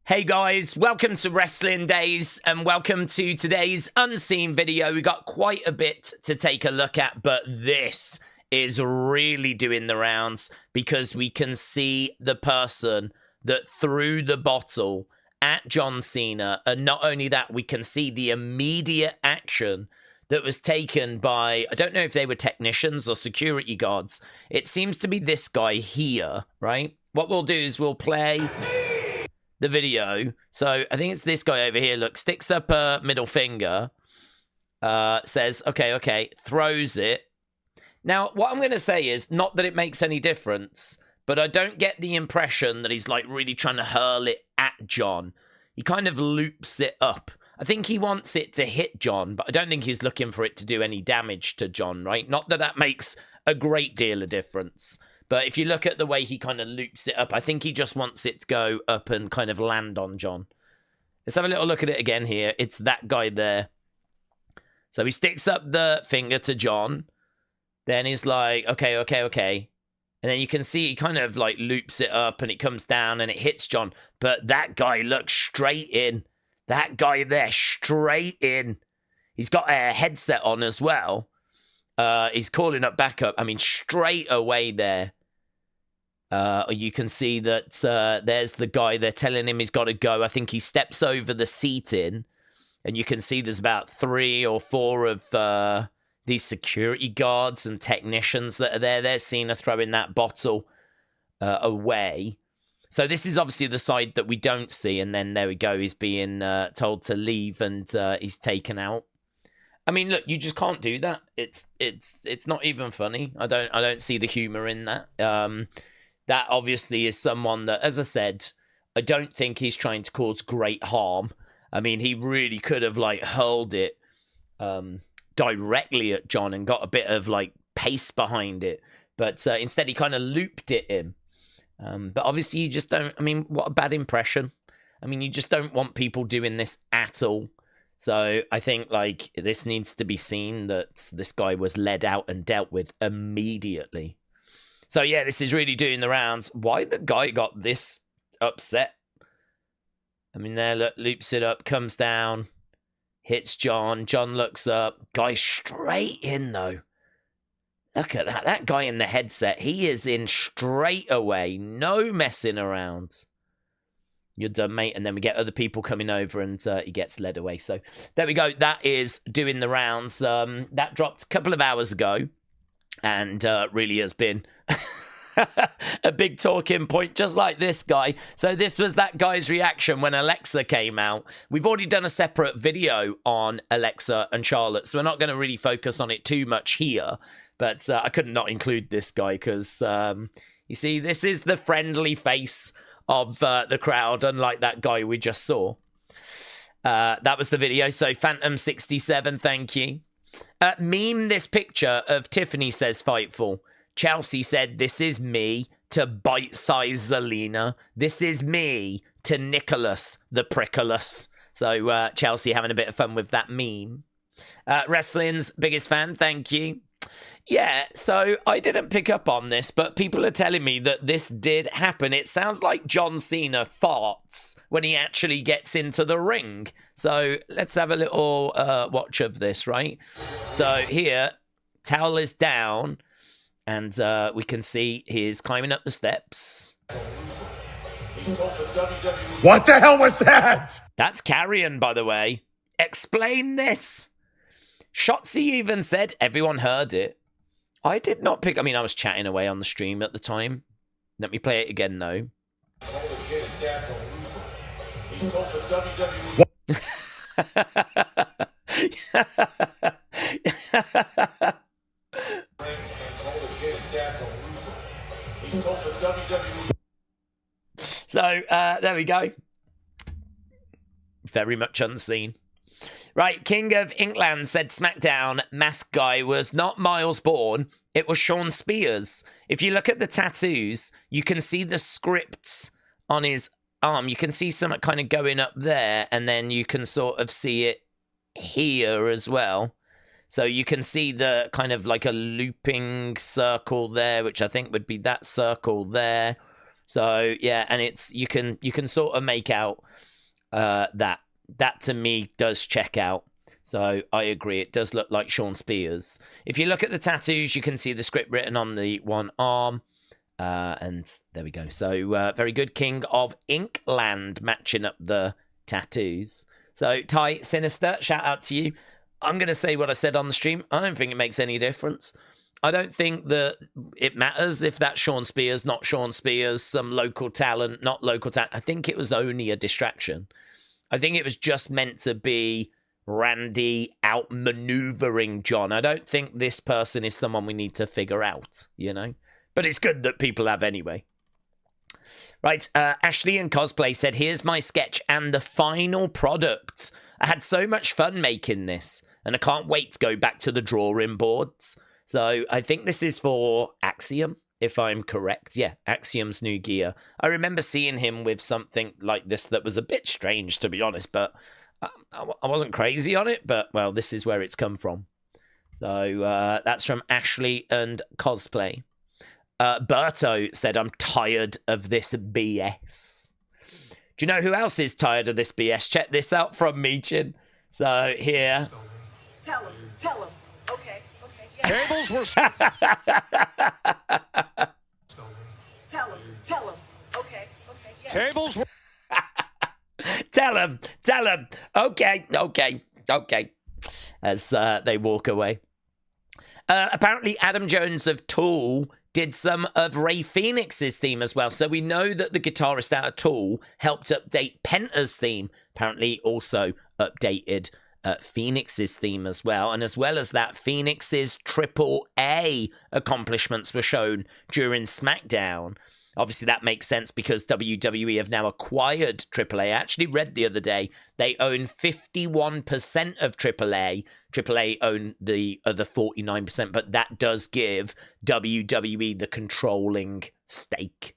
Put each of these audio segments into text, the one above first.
Hey guys, welcome to Wrestling Days and welcome to today's unseen video. We got quite a bit to take a look at, but this is really doing the rounds because we can see the person that threw the bottle at John Cena, and not only that, we can see the immediate action that was taken by, I don't know if they were technicians or security guards. It seems to be this guy here, right? What we'll do is we'll play the video. So I think it's this guy over here. Look, sticks up a middle finger, says, okay, throws it. Now, what I'm going to say is, not that it makes any difference, but I don't get the impression that he's like really trying to hurl it at John. He kind of loops it up. I think he wants it to hit John, but I don't think he's looking for it to do any damage to John, right? Not that that makes a great deal of difference. But if you look at the way he kind of loops it up, I think he just wants it to go up and kind of land on John. Let's have a little look at it again here. It's that guy there. So he sticks up the finger to John. Then he's like, okay. And then you can see he kind of like loops it up and it comes down and it hits John. But that guy looks straight in. That guy there, straight in. He's got a headset on as well. He's calling up backup. I mean, straight away there. You can see that there's the guy. They're telling him he's got to go. I think he steps over the seating. And you can see there's about 3 or 4 of these security guards and technicians that are there. They're Cena throwing that bottle away. So this is obviously the side that we don't see. And then there we go. He's being told to leave and he's taken out. I mean, look, you just can't do that. It's not even funny. I don't see the humor in that. That obviously is someone that, as I said, I don't think he's trying to cause great harm. I mean, he really could have like hurled it directly at John and got a bit of like pace behind it, but instead he kind of looped it in. But obviously, you just don't. I mean, what a bad impression. I mean, you just don't want people doing this at all. So I think like this needs to be seen that this guy was led out and dealt with immediately. So yeah, this is really doing the rounds. Why the guy got this upset? I mean, there, look, loops it up, comes down, hits John. John looks up. Guy straight in though. Look at that. That guy in the headset, he is in straight away. No messing around. You're done, mate. And then we get other people coming over and he gets led away. So there we go. That is doing the rounds. That dropped a couple of hours ago and really has been a big talking point, just like this guy. So this was that guy's reaction when Alexa came out. We've already done a separate video on Alexa and Charlotte, so we're not going to really focus on it too much here. But I couldn't not include this guy because, you see, this is the friendly face of the crowd, unlike that guy we just saw. That was the video. So Phantom67, thank you. Meme this picture of Tiffany says Fightful. Chelsea said, this is me to bite-size Zelina. This is me to Nicholas the Prickless. So Chelsea having a bit of fun with that meme. Wrestling's biggest fan, thank you. Yeah, so I didn't pick up on this, but people are telling me that this did happen. It sounds like John Cena farts when he actually gets into the ring. So let's have a little watch of this, right? So here, towel is down, and we can see he's climbing up the steps. What the hell was that? That's Karrion, by the way. Explain this. Shotzi even said everyone heard it. I did not pick... I mean, I was chatting away on the stream at the time. Let me play it again, though. So, there we go. Very much unseen. Right, King of Inkland said SmackDown mask guy was not Miles Bourne, it was Sean Spears. If you look at the tattoos, you can see the scripts on his arm. You can see something kind of going up there, and then you can sort of see it here as well. So you can see the kind of like a looping circle there, which I think would be that circle there. So yeah, and you can sort of make out that to me does check out. So I agree, it does look like Shawn Spears. If you look at the tattoos, you can see the script written on the one arm. And there we go. So very good. King of Inkland matching up the tattoos. So Ty Sinister, shout out to you. I'm going to say what I said on the stream. I don't think it makes any difference. I don't think that it matters if that's Shawn Spears, not Shawn Spears, some local talent, not local talent. I think it was only a distraction. I think it was just meant to be Randy outmaneuvering John. I don't think this person is someone we need to figure out, you know? But it's good that people have anyway. Right, Ashley and Cosplay said, here's my sketch and the final product. I had so much fun making this, and I can't wait to go back to the drawing boards. So I think this is for Axiom, if I'm correct. Yeah, Axiom's new gear. I remember seeing him with something like this that was a bit strange, to be honest, but I wasn't crazy on it. But, well, this is where it's come from. So that's from Ashley and Cosplay. Berto said, I'm tired of this BS. Do you know who else is tired of this BS? Check this out from Michin. So here. Tell him. Okay. Yeah. Tables were... Tell him. Okay. Yeah. Tables were... Tell him. Okay. As they walk away. Apparently, Adam Jones of Tool did some of Ray Phoenix's theme as well. So we know that the guitarist out of Tool helped update Penta's theme. Apparently also updated Phoenix's theme as well. And as well as that, Phoenix's AAA accomplishments were shown during SmackDown. Obviously, that makes sense because WWE have now acquired AAA. I actually read the other day they own 51% of AAA. AAA own the other 49%, but that does give WWE the controlling stake.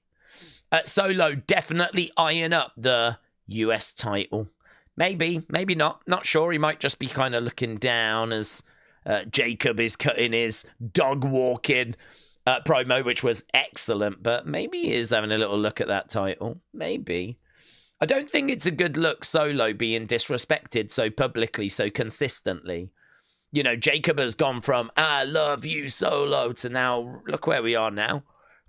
Solo definitely eyeing up the US title. Maybe not. Not sure. He might just be kind of looking down as Jacob is cutting his dog walking promo, which was excellent, but maybe he is having a little look at that title. Maybe. I don't think it's a good look, Solo being disrespected so publicly, so consistently. You know, Jacob has gone from, I love you, Solo, to now, look where we are now.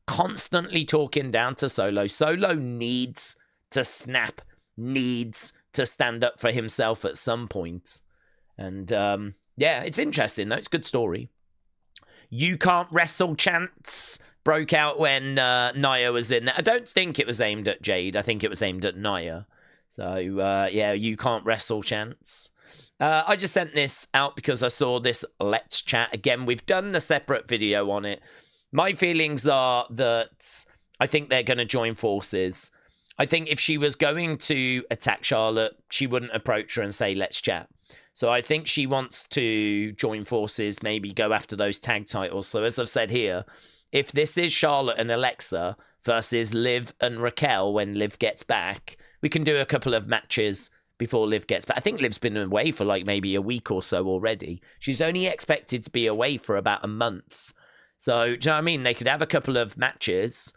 Constantly talking down to Solo. Solo needs to snap, needs to stand up for himself at some point. And, yeah, it's interesting, though. It's a good story. You can't wrestle chants broke out when Nia was in there. I don't think it was aimed at Jade. I think it was aimed at Nia. So, yeah, you can't wrestle chants. I just sent this out because I saw this Let's Chat. Again, we've done a separate video on it. My feelings are that I think they're going to join forces. I think if she was going to attack Charlotte, she wouldn't approach her and say, let's chat. So I think she wants to join forces, maybe go after those tag titles. So as I've said here, if this is Charlotte and Alexa versus Liv and Raquel when Liv gets back, we can do a couple of matches before Liv gets back. I think Liv's been away for like maybe a week or so already. She's only expected to be away for about a month. So, do you know what I mean? They could have a couple of matches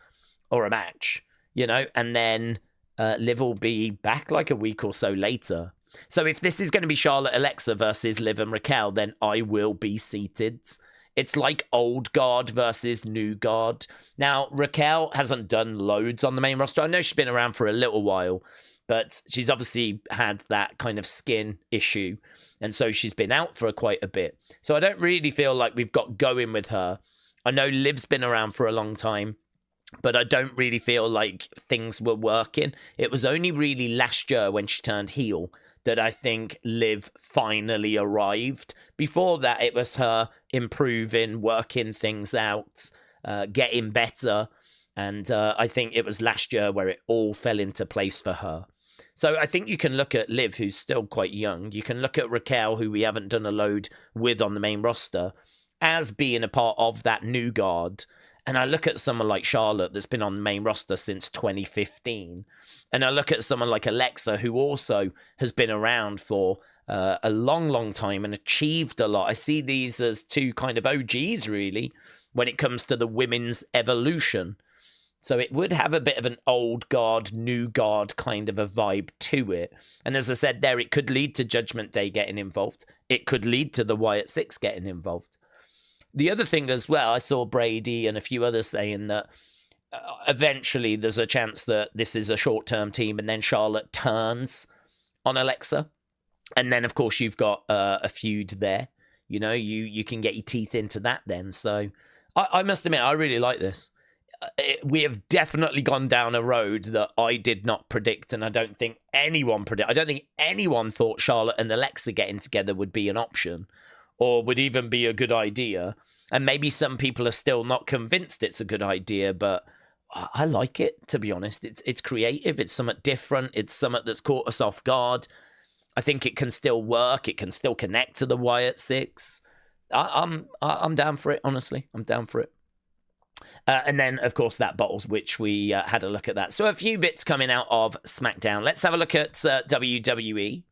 or a match, you know, and then Liv will be back like a week or so later. So if this is going to be Charlotte Alexa versus Liv and Raquel, then I will be seated. It's like old guard versus new guard. Now, Raquel hasn't done loads on the main roster. I know she's been around for a little while, but she's obviously had that kind of skin issue. And so she's been out for quite a bit. So I don't really feel like we've got going with her. I know Liv's been around for a long time, but I don't really feel like things were working. It was only really last year when she turned heel that I think Liv finally arrived. Before that, it was her improving, working things out, getting better. And I think it was last year where it all fell into place for her. So I think you can look at Liv, who's still quite young. You can look at Raquel, who we haven't done a load with on the main roster, as being a part of that new guard. And I look at someone like Charlotte that's been on the main roster since 2015. And I look at someone like Alexa, who also has been around for a long, long time and achieved a lot. I see these as two kind of OGs, really, when it comes to the women's evolution. So it would have a bit of an old guard, new guard kind of a vibe to it. And as I said there, it could lead to Judgment Day getting involved. It could lead to the Wyatt Six getting involved. The other thing as well, I saw Brady and a few others saying that eventually there's a chance that this is a short-term team and then Charlotte turns on Alexa. And then, of course, you've got a feud there. You know, you can get your teeth into that then. So I must admit, I really like this. We have definitely gone down a road that I did not predict, and I don't think anyone thought Charlotte and Alexa getting together would be an option or would even be a good idea. And maybe some people are still not convinced it's a good idea, but I like it, to be honest. It's creative. It's something different. It's something that's caught us off guard. I think it can still work. It can still connect to the Wyatt Six. I'm down for it, honestly. I'm down for it. And then, of course, that bottles, which we had a look at that. So a few bits coming out of SmackDown. Let's have a look at WWE.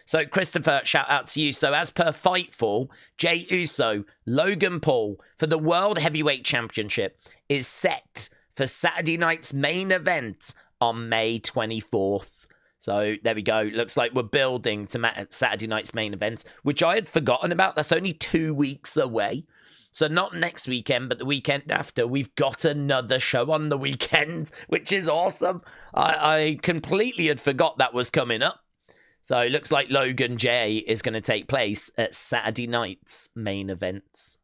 So, Christopher, shout out to you. So, as per Fightful, Jey Uso, Logan Paul for the World Heavyweight Championship is set for Saturday night's main event on May 24th. So, there we go. Looks like we're building to Saturday night's main event, which I had forgotten about. That's only 2 weeks away. So not next weekend, but the weekend after. We've got another show on the weekend, which is awesome. I completely had forgot that was coming up. So it looks like Logan Jey is going to take place at Saturday night's main events.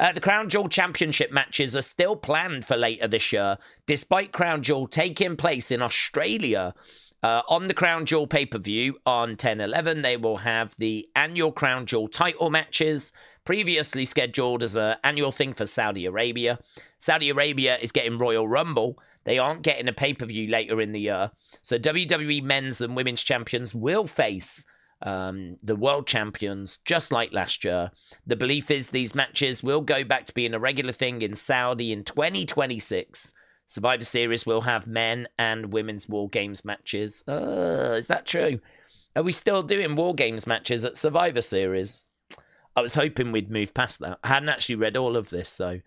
The Crown Jewel Championship matches are still planned for later this year, despite Crown Jewel taking place in Australia. On the Crown Jewel pay-per-view on 10/11, they will have the annual Crown Jewel title matches, previously scheduled as an annual thing for Saudi Arabia. Saudi Arabia is getting Royal Rumble. They aren't getting a pay-per-view later in the year. So WWE men's and women's champions will face the world champions just like last year. The belief is these matches will go back to being a regular thing in Saudi in 2026. Survivor Series will have men and women's War Games matches. Is that true? Are we still doing War Games matches at Survivor Series? I was hoping we'd move past that. I hadn't actually read all of this, so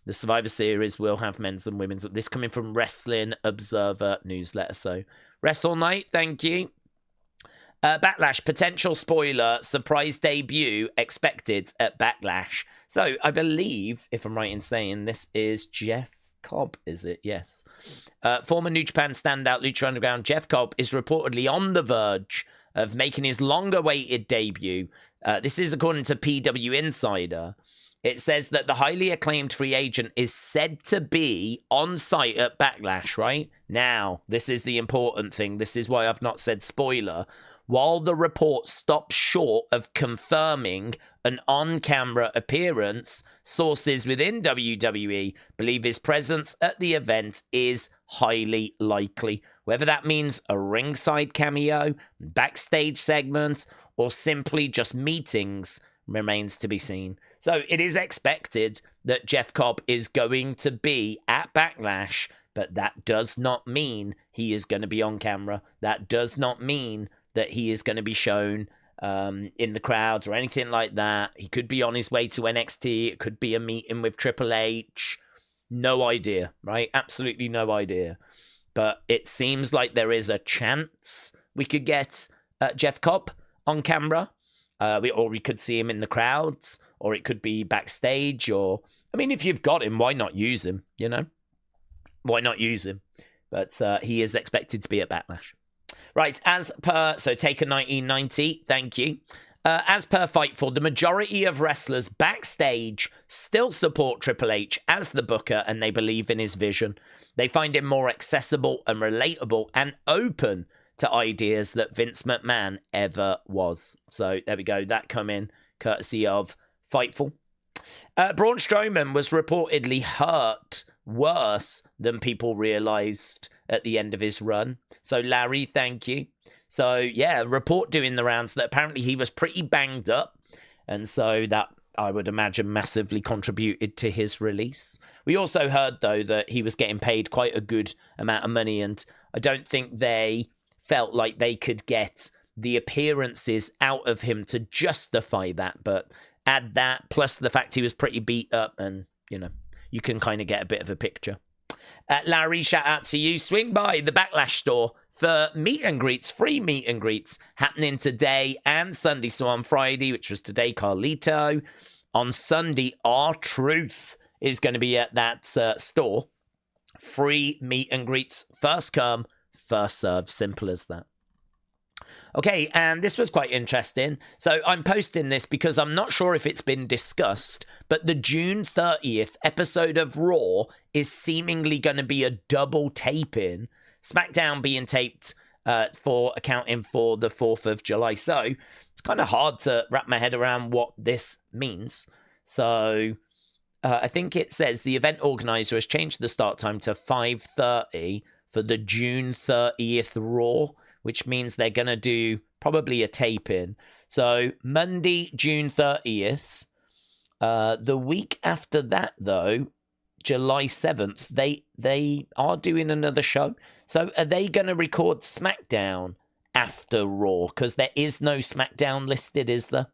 the Survivor Series will have men's and women's. This coming from Wrestling Observer newsletter. So Wrestle Night, thank you. Backlash, potential spoiler, surprise debut expected at Backlash. So I believe, if I'm right in saying, this is Jeff Cobb, is it? Yes. Former New Japan standout Lucha Underground Jeff Cobb is reportedly on the verge of making his long-awaited debut. This is according to PW Insider. It says that the highly acclaimed free agent is said to be on site at Backlash, right? Now, this is the important thing. This is why I've not said spoiler. While the report stops short of confirming an on-camera appearance, sources within WWE believe his presence at the event is highly likely. Whether that means a ringside cameo, backstage segment, or simply just meetings remains to be seen. So it is expected that Jeff Cobb is going to be at Backlash, but that does not mean he is going to be on camera. That does not mean that he is going to be shown in the crowds or anything like that. He could be on his way to NXT. It could be a meeting with Triple H. No idea, right? Absolutely no idea. But it seems like there is a chance we could get Jeff Cobb on camera. Or we could see him in the crowds. Or it could be backstage. Or, I mean, if you've got him, why not use him, you know? Why not use him? But he is expected to be at Backlash. Right, as per, so Taker 1990, thank you. As per Fightful, the majority of wrestlers backstage still support Triple H as the booker and they believe in his vision. They find him more accessible and relatable and open to ideas that Vince McMahon ever was. So there we go, that come in courtesy of Fightful. Braun Strowman was reportedly hurt worse than people realised at the end of his run. So Larry, thank you. So yeah, report doing the rounds that apparently he was pretty banged up. And so that, I would imagine, massively contributed to his release. We also heard, though, that he was getting paid quite a good amount of money. And I don't think they felt like they could get the appearances out of him to justify that. But add that, plus the fact he was pretty beat up and, you know, you can kind of get a bit of a picture. Larry, shout out to you. Swing by the Backlash store for meet and greets, free meet and greets happening today and Sunday. So on Friday, which was today, Carlito. On Sunday, R-Truth is going to be at that store. Free meet and greets, first come, first serve. Simple as that. Okay, and this was quite interesting. So I'm posting this because I'm not sure if it's been discussed, but the June 30th episode of Raw is seemingly going to be a double taping. SmackDown being taped for accounting for the 4th of July. So it's kind of hard to wrap my head around what this means. So I think it says the event organizer has changed the start time to 5:30 for the June 30th Raw, which means they're going to do probably a tape-in. So Monday, June 30th. The week after that, though, July 7th, they are doing another show. So are they going to record SmackDown after Raw? Because there is no SmackDown listed, is there?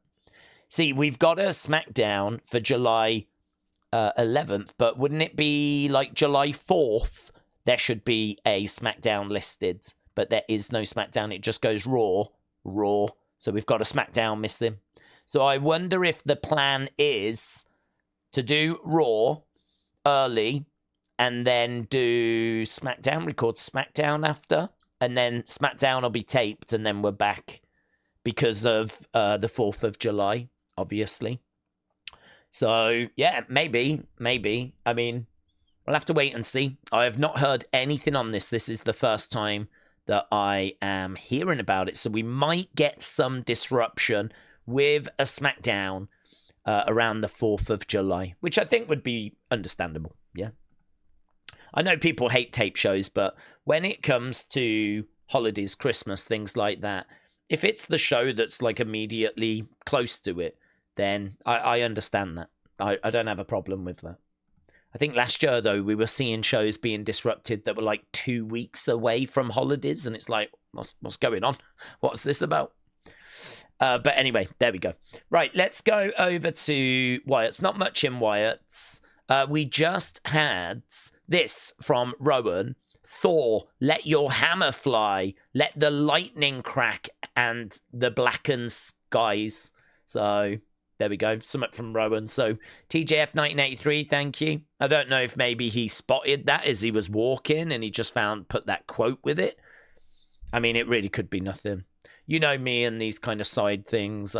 See, we've got a SmackDown for July 11th, but wouldn't it be like July 4th? There should be a SmackDown listed. But there is no SmackDown. It just goes Raw. So we've got a SmackDown missing. So I wonder if the plan is to do Raw early and then do SmackDown, record SmackDown after, and then SmackDown will be taped and then we're back because of the 4th of July, obviously. So, yeah, maybe. I mean, we'll have to wait and see. I have not heard anything on this. This is the first time that I am hearing about it. So we might get some disruption with a SmackDown around the 4th of July, which I think would be understandable. Yeah. I know people hate tape shows, but when it comes to holidays, Christmas, things like that, if it's the show that's like immediately close to it, then I understand that. I don't have a problem with that. I think last year, though, we were seeing shows being disrupted that were like 2 weeks away from holidays. And it's like, what's going on? What's this about? But anyway, there we go. Right, let's go over to Wyatt's. Not much in Wyatt's. We just had this from Rowan. Thor, let your hammer fly. Let the lightning crack and the blackened skies. So there we go. Something from Rowan. So TJF 1983, thank you. I don't know if maybe he spotted that as he was walking and he just put that quote with it. I mean, it really could be nothing. You know me and these kind of side things.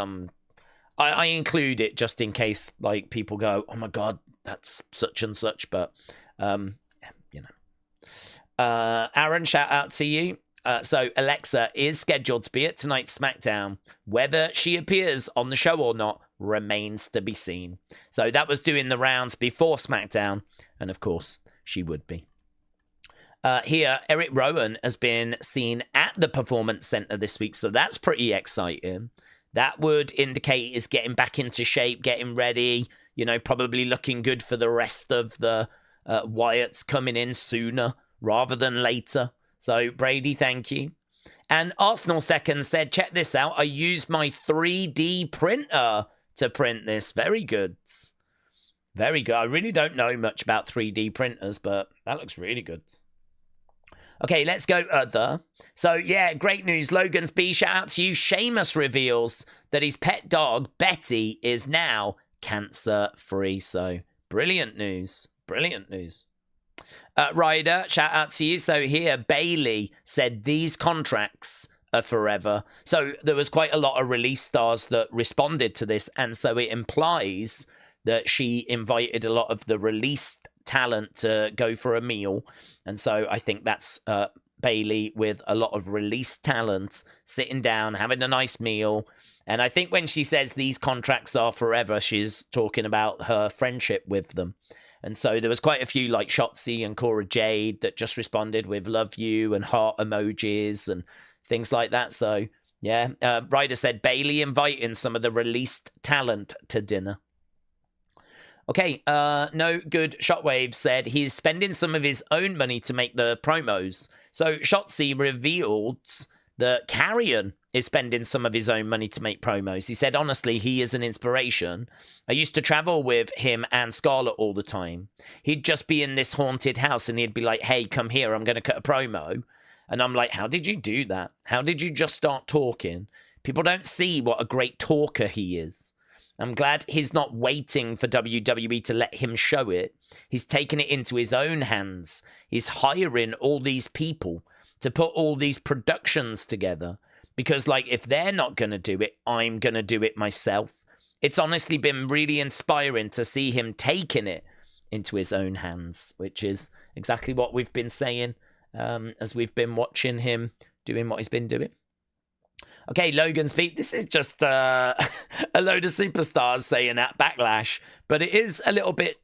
I include it just in case like people go, oh my God, that's such and such. But, you know. Aaron, shout out to you. So Alexa is scheduled to be at tonight's SmackDown. Whether she appears on the show or not remains to be seen. So that was doing the rounds before SmackDown, and of course she would be. Here, Eric Rowan has been seen at the Performance Center this week, so that's pretty exciting. That would indicate he's getting back into shape, getting ready, you know, probably looking good for the rest of the Wyatts coming in sooner rather than later. So, Brady, thank you. And Arsenal Second said, check this out. I used my 3D printer to print this. Very good. Very good. I really don't know much about 3D printers, but that looks really good. Okay, let's go other. So, yeah, great news. Logan's B, shout out to you. Sheamus reveals that his pet dog, Betty, is now cancer-free. So, brilliant news. Brilliant news. Ryder, shout out to you. So here, Bayley said these contracts are forever. So there was quite a lot of release stars that responded to this. And so it implies that she invited a lot of the released talent to go for a meal. And so I think that's Bayley with a lot of released talent sitting down, having a nice meal. And I think when she says these contracts are forever, she's talking about her friendship with them. And so there was quite a few like Shotzi and Cora Jade that just responded with love you and heart emojis and things like that. So, yeah. Ryder said Bayley inviting some of the released talent to dinner. Okay. No Good Shotwave said he's spending some of his own money to make the promos. So Shotzi revealed that Karrion is spending some of his own money to make promos. He said, honestly, he is an inspiration. I used to travel with him and Scarlett all the time. He'd just be in this haunted house and he'd be like, hey, come here, I'm going to cut a promo. And I'm like, how did you do that? How did you just start talking? People don't see what a great talker he is. I'm glad he's not waiting for WWE to let him show it. He's taken it into his own hands. He's hiring all these people to put all these productions together. Because, like, if they're not going to do it, I'm going to do it myself. It's honestly been really inspiring to see him taking it into his own hands, which is exactly what we've been saying as we've been watching him doing what he's been doing. Okay, Logan's Pete, this is just a load of superstars saying at Backlash, but it is a little bit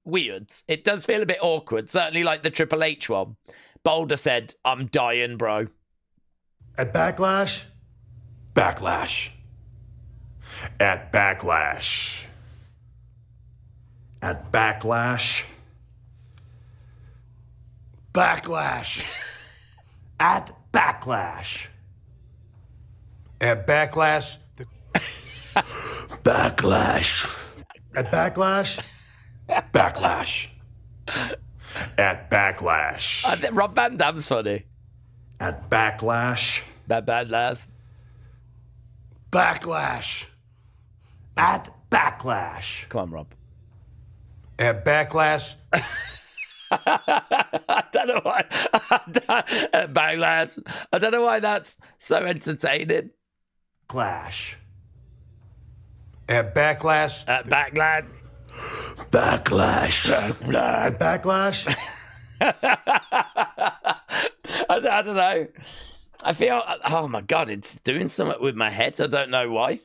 weird. It does feel a bit awkward, certainly like the Triple H one. Boulder said, I'm dying, bro. At Backlash? Backlash. At Backlash. At Backlash. Backlash. At Backlash. At Backlash? Backlash. At Backlash? Backlash. At Backlash. Rob Van Dam's funny. At Backlash. Bad laugh. Backlash. At Backlash. Come on, Rob. At Backlash? I don't know why. Backlash. I don't know why that's so entertaining. Clash. At Backlash? At Backlash. Backlash. At Backlash? I don't know. I feel, oh my God, it's doing something with my head. I don't know why.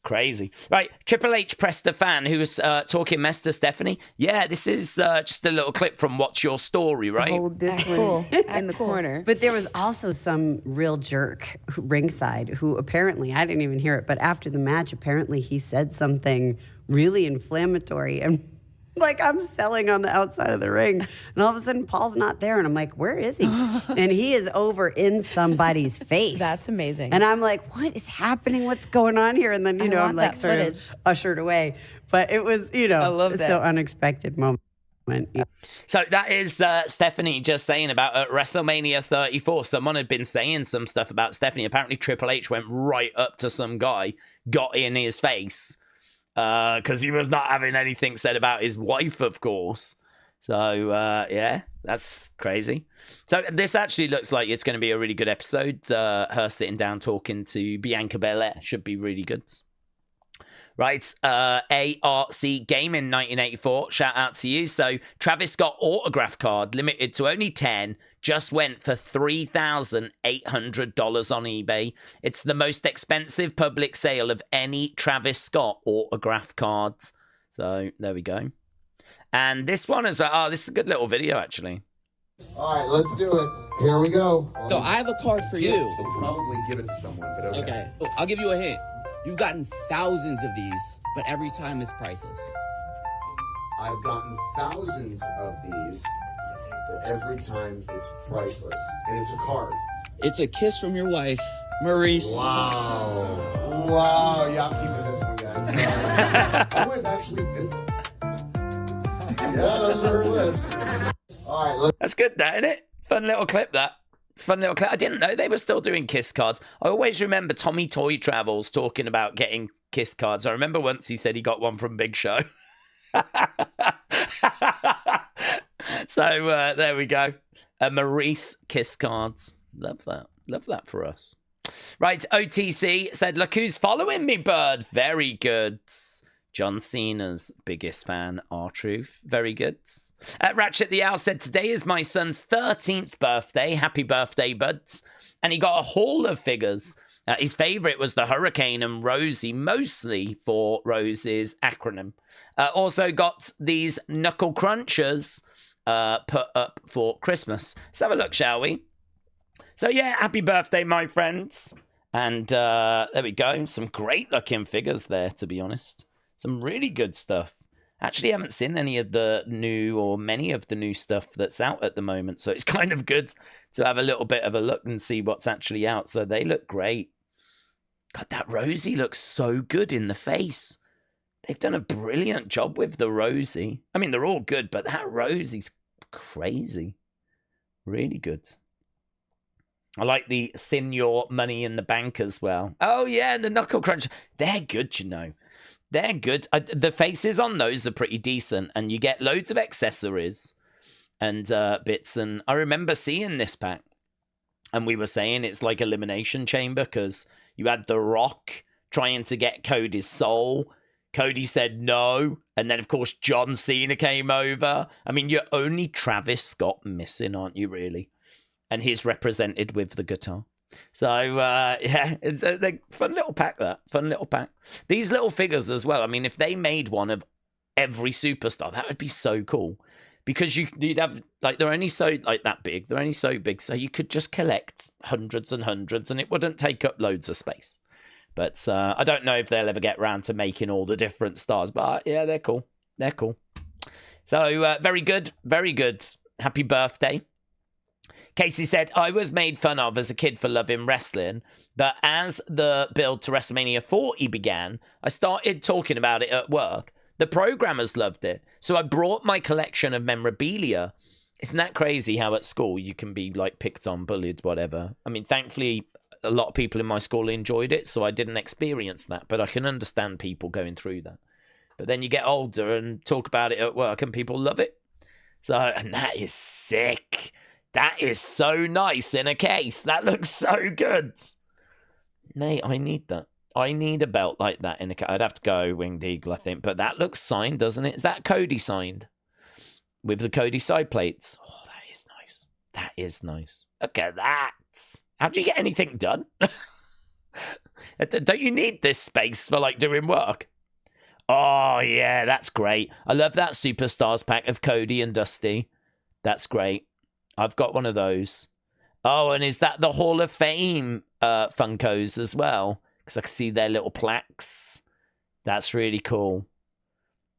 Crazy. Right, Triple H pressed a fan who was talking mess to Stephanie. Yeah, this is just a little clip from What's Your Story, right? Hold this one in the corner. But there was also some real jerk ringside who apparently, I didn't even hear it, but after the match, apparently he said something really inflammatory. And like I'm selling on the outside of the ring. And all of a sudden, Paul's not there. And I'm like, where is he? And he is over in somebody's face. That's amazing. And I'm like, what is happening? What's going on here? And then, you know, I'm like sort of ushered away. But it was, you know, I love that. so unexpected moment. So that is Stephanie just saying about at WrestleMania 34. Someone had been saying some stuff about Stephanie. Apparently Triple H went right up to some guy, got in his face, because he was not having anything said about his wife, of course. So, yeah, that's crazy. So this actually looks like it's going to be a really good episode. Her sitting down talking to Bianca Belair should be really good. Right, ARC Gaming 1984, shout out to you. So Travis Scott autograph card, limited to only 10, just went for $3,800 on eBay. It's the most expensive public sale of any Travis Scott autograph cards. So there we go. And this one is, this is a good little video, actually. All right, let's do it. Here we go. So I have a card for you. So probably give it to someone, but okay. Okay, I'll give you a hint. You've gotten thousands of these, but every time it's priceless. I've gotten thousands of these, but every time it's priceless. And it's a card. It's a kiss from your wife, Maryse. Wow. Wow. Yeah, I'm keeping this one, guys. I would have actually been... Yeah, those are her lips. All right, let's... That's good, that, isn't it? Fun little clip, that. It's a fun little clip. I didn't know they were still doing kiss cards. I always remember Tommy Toy Travels talking about getting kiss cards. I remember once he said he got one from Big Show. So there we go. Maryse kiss cards. Love that. Love that for us. Right, OTC said, look who's following me, bird. Very good. John Cena's biggest fan, R-Truth. Very good. Ratchet the Owl said, today is my son's 13th birthday. Happy birthday, buds. And he got a haul of figures. His favorite was the Hurricane and Rosie, mostly for Rose's acronym. Also got these Knuckle Crunchers put up for Christmas. Let's have a look, shall we? So, yeah, happy birthday, my friends. And there we go. Some great looking figures there, to be honest. Some really good stuff. Actually, I haven't seen any of the new or many of the new stuff that's out at the moment. So it's kind of good to have a little bit of a look and see what's actually out. So they look great. God, that Rosie looks so good in the face. They've done a brilliant job with the Rosie. I mean, they're all good, but that Rosie's crazy. Really good. I like the Senior Money in the Bank as well. Oh, yeah, the Knuckle Crunch. They're good, you know. They're good. The faces on those are pretty decent, and you get loads of accessories and bits. And I remember seeing this pack, and we were saying it's like Elimination Chamber because you had The Rock trying to get Cody's soul. Cody said no, and then, of course, John Cena came over. I mean, you're only Travis Scott missing, aren't you, really? And he's represented with the guitar. So, yeah, it's a fun little pack, that. Fun little pack. These little figures as well. I mean, if they made one of every superstar, that would be so cool. Because you'd have, like, they're only so, like, that big. They're only so big. So you could just collect hundreds and hundreds, and it wouldn't take up loads of space. But I don't know if they'll ever get around to making all the different stars. But, yeah, they're cool. They're cool. So, very good. Very good. Happy birthday. Casey said, I was made fun of as a kid for loving wrestling, but as the build to WrestleMania 40 began, I started talking about it at work. The programmers loved it, so I brought my collection of memorabilia. Isn't that crazy how at school you can be, like, picked on, bullied, whatever? I mean, thankfully, a lot of people in my school enjoyed it, so I didn't experience that, but I can understand people going through that. But then you get older and talk about it at work, and people love it. So, and that is sick. That is so nice in a case. That looks so good. Mate, I need that. I need a belt like that in a case. I'd have to go Winged Eagle, I think. But that looks signed, doesn't it? Is that Cody signed? With the Cody side plates. Oh, that is nice. That is nice. Look at that. How do you get anything done? Don't you need this space for, like, doing work? Oh, yeah, that's great. I love that Superstars pack of Cody and Dusty. That's great. I've got one of those. Oh, and is that the Hall of Fame Funkos as well? Because I can see their little plaques. That's really cool.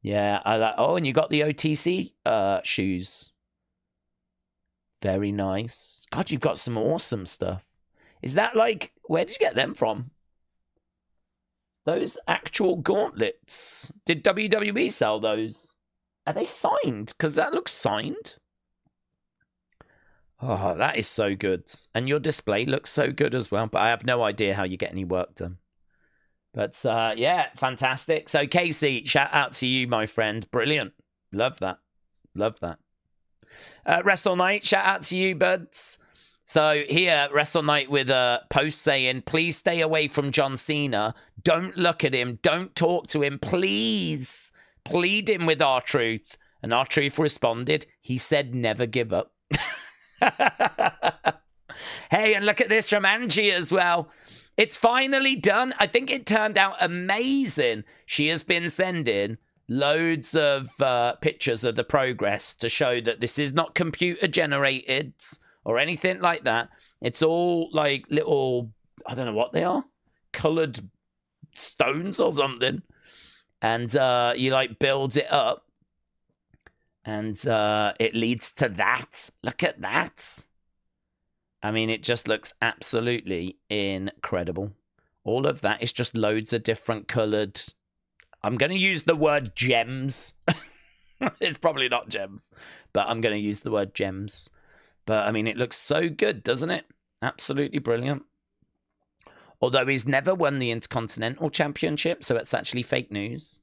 Yeah, I like. Oh, and you got the OTC shoes. Very nice. God, you've got some awesome stuff. Is that like, where did you get them from? Those actual gauntlets. Did WWE sell those? Are they signed? Because that looks signed. Oh, that is so good. And your display looks so good as well. But I have no idea how you get any work done. But, yeah, fantastic. So, Casey, shout out to you, my friend. Brilliant. Love that. Love that. Wrestle Night, shout out to you, buds. So, here, Wrestle Night with a post saying, please stay away from John Cena. Don't look at him. Don't talk to him. Please. Plead him with R-Truth. And R-Truth responded, he said never give up. Hey, and look at this from Angie as well. It's finally done. I think it turned out amazing. She has been sending loads of pictures of the progress to show that this is not computer generated or anything like that. It's all like little, I don't know what they are, colored stones or something. And you like build it up. And it leads to that. Look at that. I mean, it just looks absolutely incredible. All of that is just loads of different coloured... I'm going to use the word gems. It's probably not gems, but I'm going to use the word gems. But, I mean, it looks so good, doesn't it? Absolutely brilliant. Although he's never won the Intercontinental Championship, so it's actually fake news.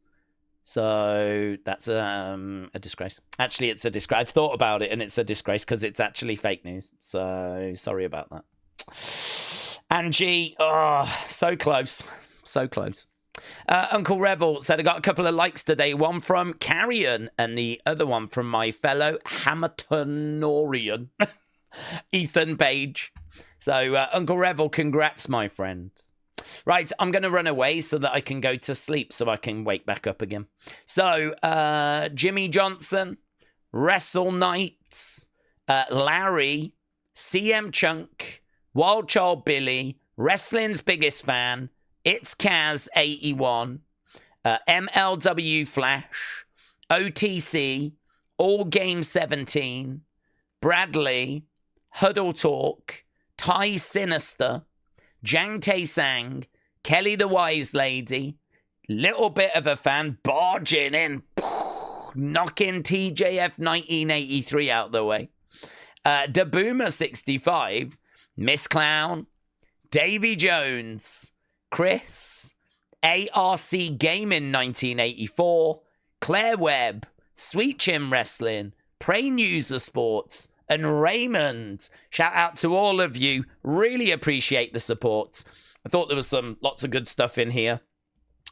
So that's a disgrace. Actually, it's a disgrace. I've thought about it, and it's a disgrace because it's actually fake news. So sorry about that. Angie, oh, so close. So close. Uncle Rebel said, I got a couple of likes today. One from Karrion and the other one from my fellow Hamiltonorian, Ethan Page. So, Uncle Rebel, congrats, my friend. Right, I'm going to run away so that I can go to sleep so I can wake back up again. So, Jimmy Johnson, Wrestle Knights, Larry, CM Chunk, Wild Child Billy, Wrestling's Biggest Fan, It's Kaz 81, MLW Flash, OTC, All Game 17, Bradley, Huddle Talk, Ty Sinister, Jang Tae Sang, Kelly the Wise Lady, little bit of a fan, barging in, knocking TJF 1983 out the way. Dabuma 65, Miss Clown, Davy Jones, Chris, ARC Gaming 1984, Claire Webb, Sweet Chin Wrestling, Pray News Sports, and Raymond. Shout out to all of you. Really appreciate the support. I thought there was lots of good stuff in here.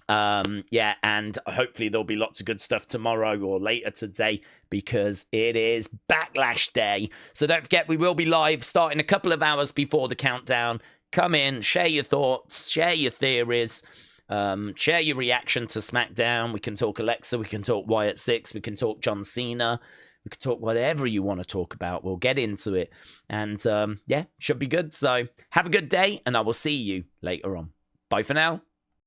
Yeah, and hopefully there'll be lots of good stuff tomorrow or later today because it is Backlash Day. So don't forget, we will be live starting a couple of hours before the countdown. Come in, share your thoughts, share your theories, share your reaction to SmackDown. We can talk Alexa, we can talk Wyatt Six, we can talk John Cena, we can talk whatever you want to talk about. We'll get into it. And yeah, should be good. So have a good day, and I will see you later on. Bye for now.